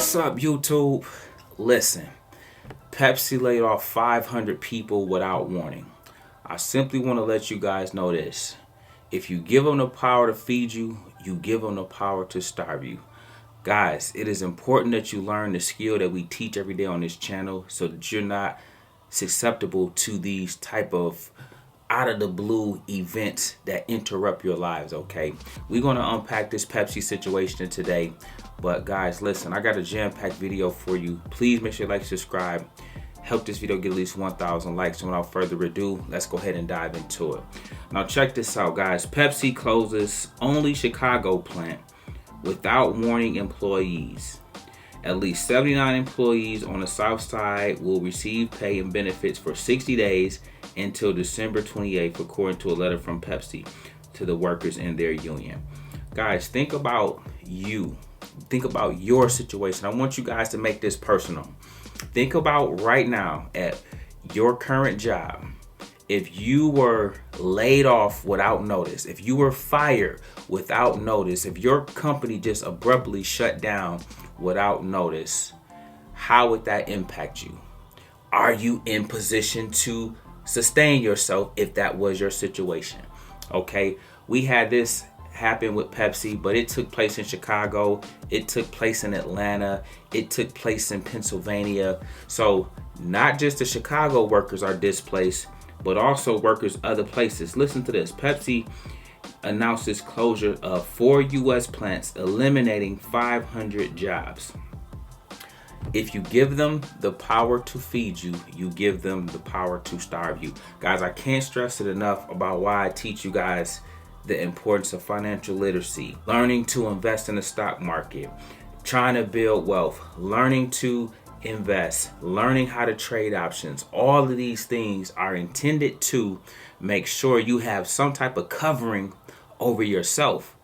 What's up, YouTube? Listen, Pepsi laid off 500 people without warning. I simply want to let you guys know this. If you give them the power to feed you, you give them the power to starve you. Guys, it is important that you learn the skill that we teach every day on this channel so that you're not susceptible to these type of out of the blue events that interrupt your lives. Okay, we're going to unpack this Pepsi situation today, but guys, listen, I got a jam-packed video for you. Please make sure you like, subscribe, help this video get at least 1,000 likes. So without further ado, let's go ahead and dive into it. Now check this out, guys. Pepsi closes only Chicago plant without warning employees. At least 79 employees on the south side will receive pay and benefits for 60 days until December 28th, according to a letter from Pepsi to the workers in their union. Guys, think about you. Think about your situation. I want you guys to make this personal. Think about right now at your current job. If you were laid off without notice, if you were fired without notice, if your company just abruptly shut down without notice, how would that impact you? Are you in position to sustain yourself if that was your situation? Okay, we had this happen with Pepsi, but it took place in Chicago, it took place in Atlanta, it took place in Pennsylvania. So not just the Chicago workers are displaced, but also workers other places. Listen to this. Pepsi announces closure of 4 U.S. plants, eliminating 500 jobs. If you give them the power to feed you, you give them the power to starve you. Guys, I can't stress it enough about why I teach you guys the importance of financial literacy, learning to invest in the stock market, trying to build wealth, learning to invest, learning how to trade options. All of these things are intended to make sure you have some type of covering over yourself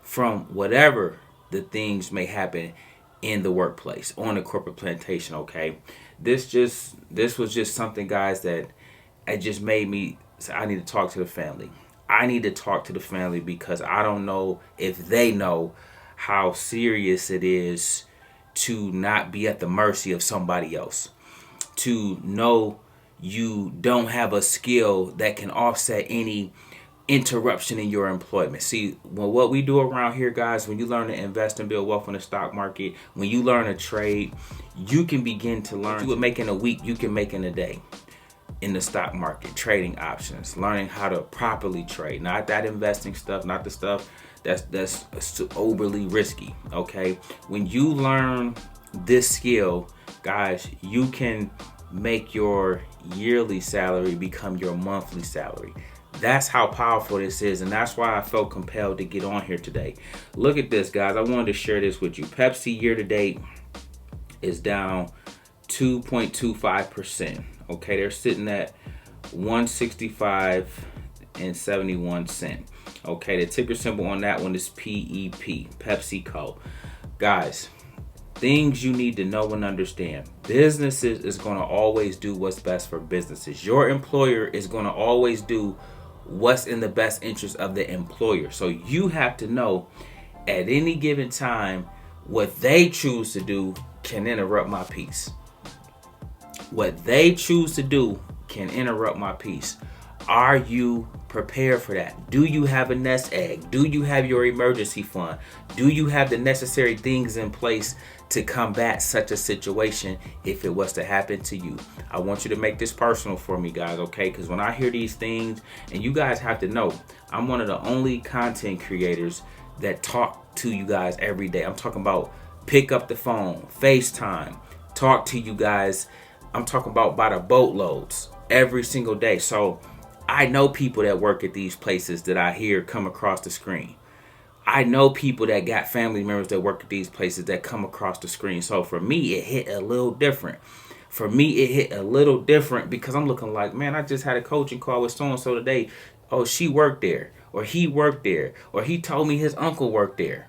from whatever the things may happen in the workplace, on the corporate plantation. Okay, this was just something, guys, that it just made me say I need to talk to the family. I need to talk to the family because I don't know if they know how serious it is to not be at the mercy of somebody else, to know you don't have a skill that can offset any interruption in your employment. See, well, what we do around here, guys, when you learn to invest and build wealth in the stock market, when you learn to trade, you can begin to learn. What you would make in a week, you can make in a day in the stock market, trading options, learning how to properly trade, not that investing stuff, not the stuff that's overly risky. Okay, when you learn this skill, guys, you can make your yearly salary become your monthly salary. That's how powerful this is, and that's why I felt compelled to get on here today. Look at this, guys. I wanted to share this with you. Pepsi year to date is down 2.25%. Okay, they're sitting at 165 and 71 cents. Okay, the ticker symbol on that one is PEP, PepsiCo. Guys, things you need to know and understand. Businesses is going to always do what's best for businesses. Your employer is going to always do what's in the best interest of the employer. So you have to know at any given time what they choose to do can interrupt my peace. What they choose to do can interrupt my peace. Are you prepared for that? Do you have a nest egg? Do you have your emergency fund? Do you have the necessary things in place to combat such a situation if it was to happen to you? I want you to make this personal for me, guys, okay? Because when I hear these things, and you guys have to know, I'm one of the only content creators that talk to you guys every day. I'm talking about pick up the phone, FaceTime, talk to you guys. I'm talking about by the boatloads every single day. So I know people that work at these places that I hear come across the screen. I know people that got family members that work at these places that come across the screen. So for me, it hit a little different. For me, it hit a little different because I'm looking like, man, I just had a coaching call with so-and-so today. Oh, she worked there, or he worked there, or he told me his uncle worked there.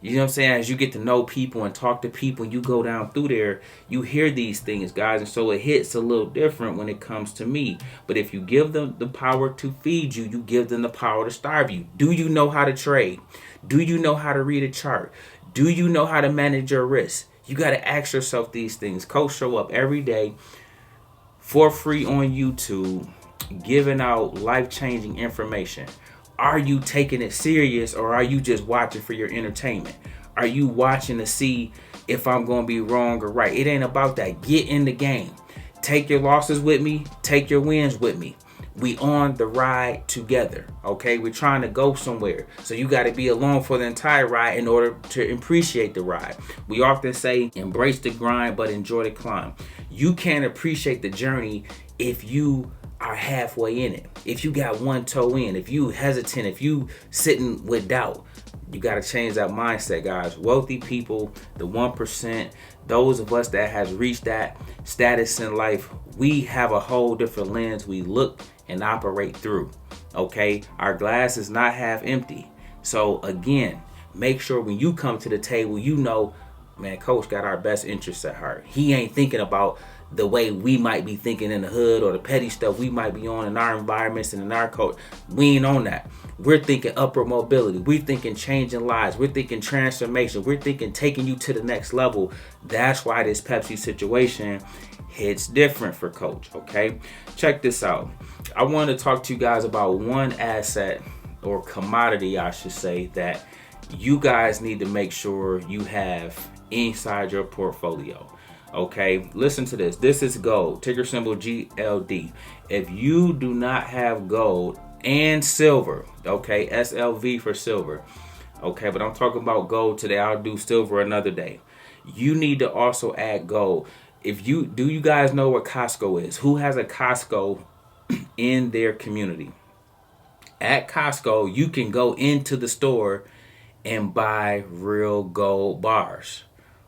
You know what I'm saying? As you get to know people and talk to people, and you go down through there, you hear these things, guys. And so it hits a little different when it comes to me. But if you give them the power to feed you, you give them the power to starve you. Do you know how to trade? Do you know how to read a chart? Do you know how to manage your risk? You got to ask yourself these things. Coach show up every day for free on YouTube, giving out life-changing information. Are you taking it serious, or are you just watching for your entertainment? Are you watching to see if I'm going to be wrong or right? It ain't about that. Get in the game. Take your losses with me. Take your wins with me. We on the ride together, okay? We're trying to go somewhere. So you got to be along for the entire ride in order to appreciate the ride. We often say, embrace the grind, but enjoy the climb. You can't appreciate the journey if you are halfway in it. If you got one toe in, if you hesitant, if you sitting with doubt, you got to change that mindset, guys. Wealthy people, the 1%, those of us that has reached that status in life, we have a whole different lens we look and operate through, okay? Our glass is not half empty. So again, make sure when you come to the table, you know, man, Coach got our best interests at heart. He ain't thinking about the way we might be thinking in the hood or the petty stuff we might be on in our environments and in our culture. We ain't on that. We're thinking upward mobility. We're thinking changing lives. We're thinking transformation. We're thinking taking you to the next level. That's why this Pepsi situation hits different for Coach, okay? Check this out. I want to talk to you guys about one asset or commodity, I should say, that you guys need to make sure you have inside your portfolio. Okay, listen to this. This is gold, ticker symbol GLD. If you do not have gold and silver, okay, SLV for silver, okay, but I'm talking about gold today. I'll do silver another day. You need to also add gold. Do you guys know what Costco is? Who has a Costco in their community? At Costco, you can go into the store and buy real gold bars.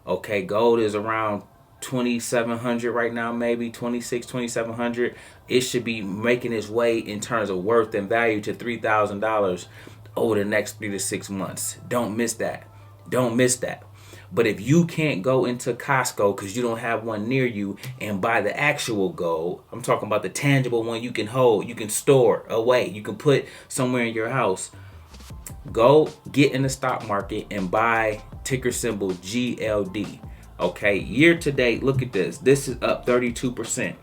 Okay, gold is around 2,700 right now, maybe 2,700. It should be making its way in terms of worth and value to $3,000 over the next 3 to 6 months. Don't miss that. Don't miss that. But if you can't go into Costco because you don't have one near you and buy the actual gold, I'm talking about the tangible one you can hold, you can store away, you can put somewhere in your house. Go get in the stock market and buy ticker symbol GLD. Okay, year to date, look at this. This is up 32%.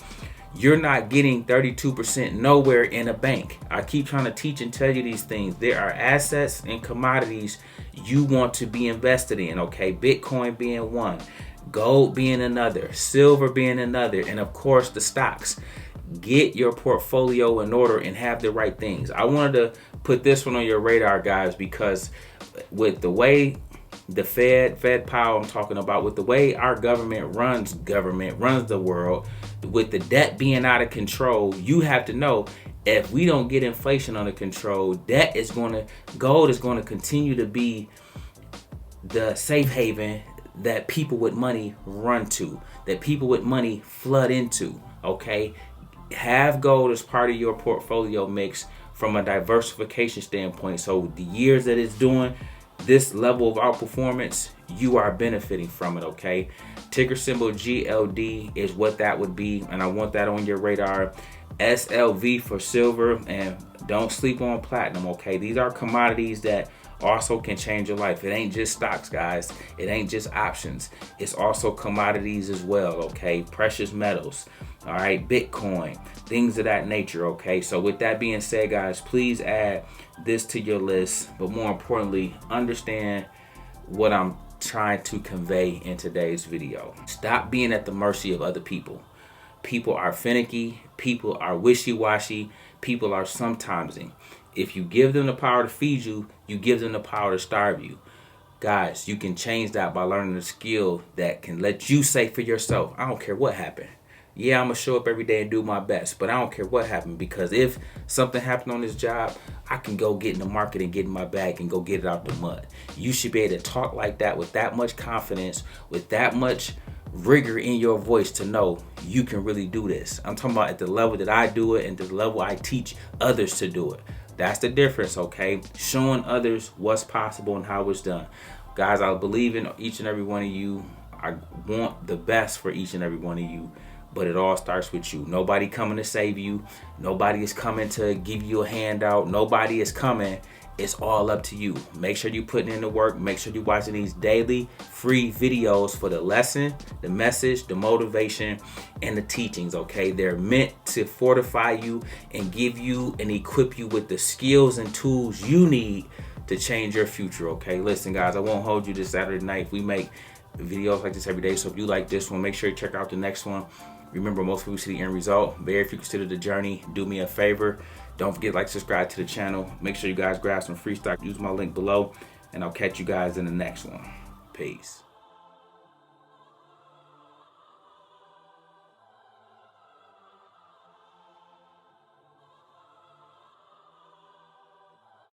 You're not getting 32% nowhere in a bank. I keep trying to teach and tell you these things. There are assets and commodities you want to be invested in, okay? Bitcoin being one, gold being another, silver being another, and of course the stocks. Get your portfolio in order and have the right things. I wanted to put this one on your radar, guys, because with the way the Fed power I'm talking about, with the way our government runs the world, with the debt being out of control, you have to know if we don't get inflation under control, gold is going to continue to be the safe haven that people with money run to, that people with money flood into, okay? Have gold as part of your portfolio mix from a diversification standpoint. So the years that it's doing this level of outperformance, you are benefiting from it, okay? Ticker symbol GLD is what that would be, and I want that on your radar. SLV for silver, and don't sleep on platinum, okay? These are commodities that also can change your life. It ain't just stocks, guys. It ain't just options. It's also commodities as well, okay? Precious metals, all right? Bitcoin, things of that nature, okay? So with that being said, guys, please add this to your list, but more importantly, understand what I'm trying to convey in today's video. Stop being at the mercy of other people. People are finicky. People are wishy-washy. People are sometimesing. If you give them the power to feed you, you give them the power to starve you. Guys, you can change that by learning a skill that can let you say for yourself, I don't care what happened. Yeah, I'm going to show up every day and do my best, but I don't care what happened, because if something happened on this job, I can go get in the market and get in my bag and go get it out the mud. You should be able to talk like that with that much confidence, with that much rigor in your voice to know you can really do this. I'm talking about at the level that I do it and the level I teach others to do it. That's the difference, okay? Showing others what's possible and how it's done. Guys, I believe in each and every one of you. I want the best for each and every one of you. But it all starts with you. Nobody coming to save you. Nobody is coming to give you a handout. Nobody is coming It's all up to you. Make sure you putting in the work. Make sure you watching these daily free videos for the lesson, the message, the motivation, and the teachings, okay? They're meant to fortify you and give you and equip you with the skills and tools you need to change your future, okay? Listen, guys, I won't hold you this Saturday night. We make videos like this every day, so if you like this one, make sure you check out the next one. Remember, most people see the end result. Very few consider the journey. Do me a favor. Don't forget to like, subscribe to the channel. Make sure you guys grab some free stock. Use my link below. And I'll catch you guys in the next one. Peace.